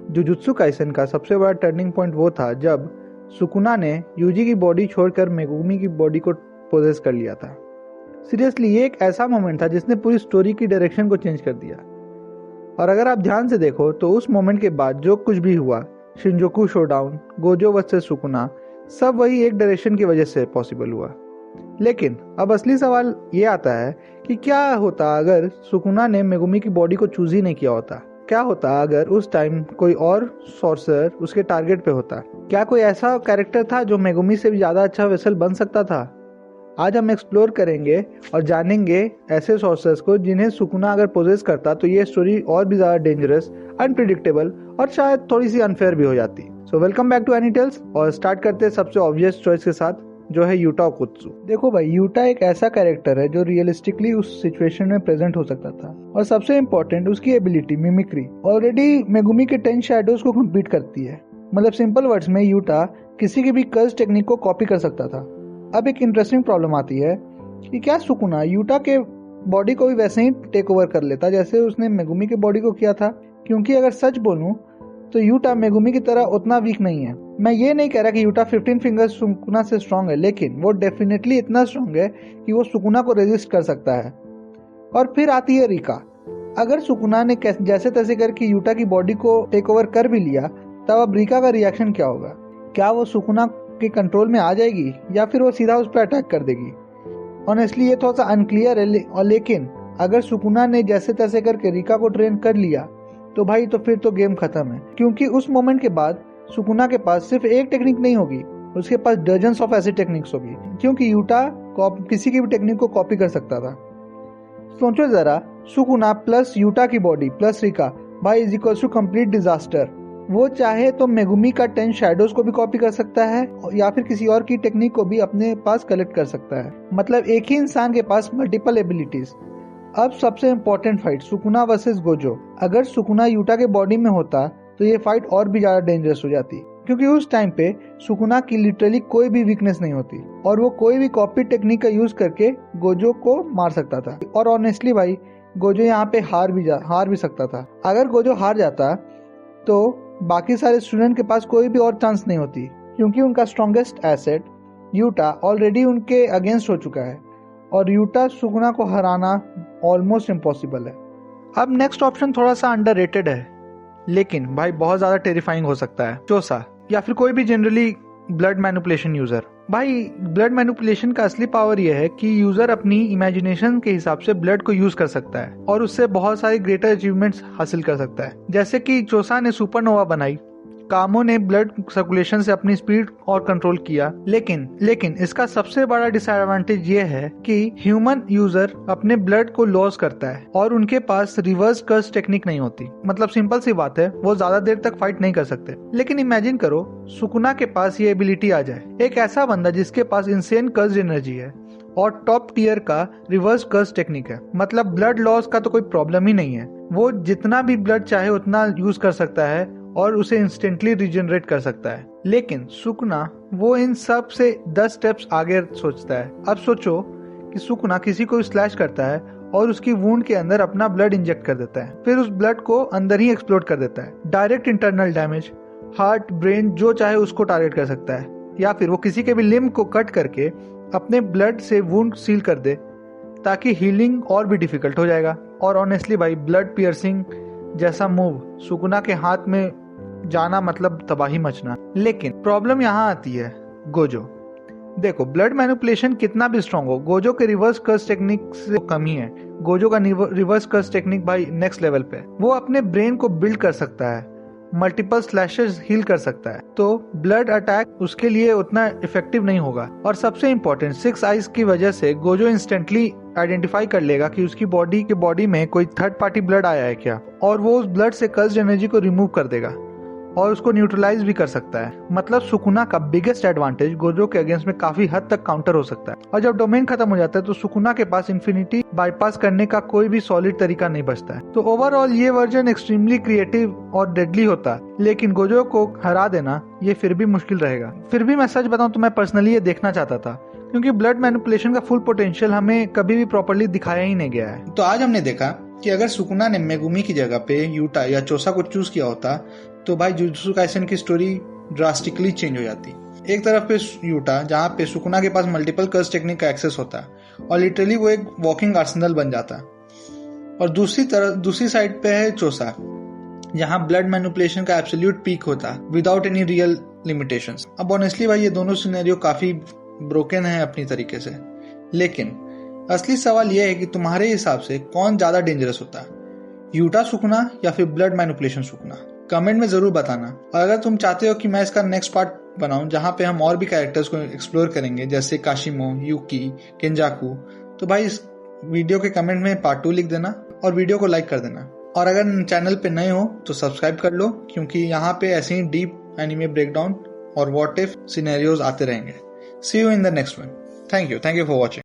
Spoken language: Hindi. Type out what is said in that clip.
जुजुत्सु काइसेन का सबसे बड़ा टर्निंग पॉइंट वो था जब सुकुना ने यूजी की बॉडी छोड़कर मेगुमी की बॉडी को पोजेस कर लिया था। सीरियसली ये एक ऐसा मोमेंट था जिसने पूरी स्टोरी की डायरेक्शन को चेंज कर दिया। और अगर आप ध्यान से देखो तो उस मोमेंट के बाद जो कुछ भी हुआ, शिनजोकू शोडाउन, गोजो वर्सेस सुकुना, सब वही एक डायरेक्शन की वजह से पॉसिबल हुआ। लेकिन अब असली सवाल ये आता है कि क्या होता अगर सुकुना ने मेगुमी की बॉडी को चूज ही नहीं किया होता? क्या होता अगर उस टाइम कोई और सॉर्सर उसके टारगेट पे होता? क्या कोई ऐसा कैरेक्टर था जो मेगुमी से भी ज्यादा अच्छा वेसल बन सकता था? आज हम एक्सप्लोर करेंगे और जानेंगे ऐसे सॉर्सर्स को जिन्हें सुकुना अगर पोजेस करता तो ये स्टोरी और भी ज्यादा डेंजरस, अनप्रिडिक्टेबल और शायद थोड़ी सी अनफेयर भी हो जाती। सो वेलकम बैक टू एनीटेल्स और स्टार्ट करते हैं सबसे ऑब्वियस चॉइस के साथ, जो है यूटा ओकुत्सु। देखो भाई, यूटा एक ऐसा कैरेक्टर है जो रियलिस्टिकली उस सिचुएशन में प्रेजेंट हो सकता था। और सबसे इम्पोर्टेंट उसकी एबिलिटी मिमिक्री ऑलरेडी मेगुमी के 10 शैडोज को कंप्लीट करती है। मतलब सिंपल वर्ड्स में यूटा किसी की भी कर्ज टेक्निक को कॉपी कर सकता था। अब एक इंटरेस्टिंग प्रॉब्लम आती है कि क्या सुकुना यूटा के बॉडी को भी वैसे ही टेक ओवर कर लेता जैसे उसने मेगुमी के बॉडी को किया था? क्योंकि अगर सच बोलूं तो यूटा मेगुमी की तरह उतना वीक नहीं है। मैं ये नहीं कह रहा कि यूटा 15 फिंगर्स सुकुना से स्ट्रांग है, लेकिन वो डेफिनेटली इतना स्ट्रांग है कि वो सुकुना को रेजिस्ट कर सकता है। और फिर आती है रिका। अगर सुकुना ने जैसे तैसे करके यूटा की बॉडी को टेक ओवर कर भी लिया, तब अब रिका का रिएक्शन क्या होगा? क्या वो सुकुना के कंट्रोल में आ जाएगी या फिर वो सीधा उस पर अटैक कर देगी? ऑनेस्टली ये थोड़ा सा अनक्लियर है। और लेकिन अगर सुकुना ने जैसे तैसे करके रिका को ट्रेन कर लिया तो भाई तो फिर तो गेम खत्म है। क्योंकि उस मोमेंट के बाद सुकुना के पास सिर्फ एक टेक्निक नहीं होगी, उसके पास डजन्स ऑफ ऐसी टेक्निक्स होगी। क्योंकि यूटा किसी की भी टेक्निक को कॉपी कर सकता था। सोचो जरा, सुकुना प्लस यूटा की बॉडी प्लस रिका, भाई is equals to complete disaster. वो चाहे तो मेगुमी का 10 शैडोज को भी कॉपी कर सकता है या फिर किसी और की टेक्निक को भी अपने पास कलेक्ट कर सकता है। मतलब एक ही इंसान के पास मल्टीपल एबिलिटीज। अब सबसे important fight, Sukuna versus Gojo. अगर सुकुना यूटा के बॉडी में होता तो ये फाइट और भी ज्यादा डेंजरस हो जाती, क्योंकि उस टाइम पे सुकुना की लिटरली कोई भी वीकनेस नहीं होती और वो कोई भी कॉपी टेक्निक का यूज करके गोजो को मार सकता था। और ऑनेस्टली भाई, गोजो यहाँ पे हार भी सकता था। अगर गोजो हार जाता तो बाकी सारे स्टूडेंट के पास कोई भी और चांस नहीं होती, क्योंकि उनका स्ट्रॉन्गेस्ट एसेट यूटा ऑलरेडी उनके अगेंस्ट हो चुका है और यूटा सुकुना को हराना ऑलमोस्ट इम्पॉसिबल है। अब नेक्स्ट ऑप्शन थोड़ा सा अंडररेटेड है, लेकिन भाई बहुत ज्यादा टेरिफाइंग हो सकता है, चोसा या फिर कोई भी जनरली ब्लड मैनिपुलेशन यूजर। भाई ब्लड मैनिपुलेशन का असली पावर यह है कि यूजर अपनी इमेजिनेशन के हिसाब से ब्लड को यूज कर सकता है और उससे बहुत सारी ग्रेटर अचीवमेंट्स हासिल कर सकता है। जैसे कि चोसा ने सुपरनोवा बनाई, कामो ने ब्लड सर्कुलेशन से अपनी स्पीड और कंट्रोल किया। लेकिन इसका सबसे बड़ा डिसएडवांटेज ये है कि ह्यूमन यूजर अपने ब्लड को लॉस करता है और उनके पास रिवर्स कर्स टेक्निक नहीं होती। मतलब सिंपल सी बात है, वो ज्यादा देर तक फाइट नहीं कर सकते। लेकिन इमेजिन करो सुकुना के पास ये एबिलिटी आ जाए, एक ऐसा बंदा जिसके पास इंसेन कर्स एनर्जी है और टॉप टियर का रिवर्स कर्स टेक्निक है। मतलब ब्लड लॉस का तो कोई प्रॉब्लम ही नहीं है, वो जितना भी ब्लड चाहे उतना यूज कर सकता है और उसे इंस्टेंटली रिजनरेट कर सकता है। लेकिन सुकुना वो इन सब से 10 स्टेप्स आगे सोचता है। अब सोचो कि सुकुना किसी को स्लैश करता है और उसकी वुंड के अंदर अपना ब्लड इंजेक्ट कर देता है, फिर उस ब्लड को अंदर ही एक्सप्लोड कर देता है। Direct internal damage, heart, brain जो चाहे उसको टारगेट कर सकता है। या फिर वो किसी के भी लिम्ब को कट करके अपने ब्लड से वुंड सील कर दे ताकि हीलिंग और भी डिफिकल्ट हो जाएगा। और ऑनेस्टली भाई, ब्लड पियर्सिंग जैसा मूव सुकुना के हाथ में जाना मतलब तबाही मचना। लेकिन प्रॉब्लम यहाँ आती है गोजो। देखो, ब्लड मैनिपुलेशन कितना भी स्ट्रांग हो, गोजो के रिवर्स कर्स टेक्निक से कम ही है। गोजो का रिवर्स कर्स टेक्निक भाई नेक्स्ट लेवल पे। वो अपने ब्रेन को बिल्ड कर सकता है, मल्टीपल स्लैशेस हील कर सकता है, तो ब्लड अटैक उसके लिए उतना इफेक्टिव नहीं होगा। और सबसे इम्पोर्टेंट, 6 आइज की वजह से गोजो इंस्टेंटली आइडेंटिफाई कर लेगा कि उसकी बॉडी में कोई थर्ड पार्टी ब्लड आया है क्या, और वो उस ब्लड से कर्स्ड एनर्जी को रिमूव कर देगा और उसको न्यूट्रलाइज भी कर सकता है। मतलब सुकुना का बिगेस्ट एडवांटेज गोजो के अगेंस्ट में काफी हद तक काउंटर हो सकता है। और जब डोमेन खत्म हो जाता है तो सुकुना के पास इन्फिनिटी बाईपास करने का कोई भी सॉलिड तरीका नहीं बचता है। तो ओवरऑल ये वर्जन एक्सट्रीमली क्रिएटिव और डेडली होता है, लेकिन गोजो को हरा देना ये फिर भी मुश्किल रहेगा। फिर भी मैं सच बताऊं तो मैं पर्सनली ये देखना चाहता था, क्योंकि ब्लड मैनिपुलेशन का फुल पोटेंशियल हमें कभी भी प्रॉपर्ली दिखाया ही नहीं गया है। तो आज हमने देखा कि अगर सुकुना ने मेगुमी की जगह पे यूटा या चोसा को चूज किया होता तो भाई जुजुत्सु काइसेन की स्टोरी ड्रास्टिकली चेंज हो जाती। एक तरफ पे यूटा, जहाँ पे सुकुना के पास मल्टीपल कर्स टेक्निक का एक्सेस होता और लिटरली वो एक वॉकिंग आर्सेनल बन जाता, और दूसरी साइड पे है चोसा, जहाँ ब्लड मैनिपुलेशन का एब्सोल्यूट पीक होता विदाउट एनी रियल लिमिटेशंस। अब ऑनेस्टली भाई ये दोनों सिनेरियो काफी ब्रोकन है अपनी तरीके से, लेकिन असली सवाल यह है कि तुम्हारे हिसाब से कौन ज्यादा डेंजरस होता, यूटा सुकुना या फिर ब्लड मैनिपुलेशन सुकुना? कमेंट में जरूर बताना। और अगर तुम चाहते हो कि मैं इसका नेक्स्ट पार्ट बनाऊं जहां पे हम और भी कैरेक्टर्स को एक्सप्लोर करेंगे जैसे काशिमो, यूकी, केंजाकू, तो भाई इस वीडियो के कमेंट में पार्ट 2 लिख देना और वीडियो को लाइक कर देना। और अगर चैनल पे नए हो तो सब्सक्राइब कर लो, क्योंकि यहाँ पे ऐसे ही डीप एनिमे ब्रेकडाउन और व्हाट इफ सिनेरियोज आते रहेंगे। See you in the next one. Thank you for watching.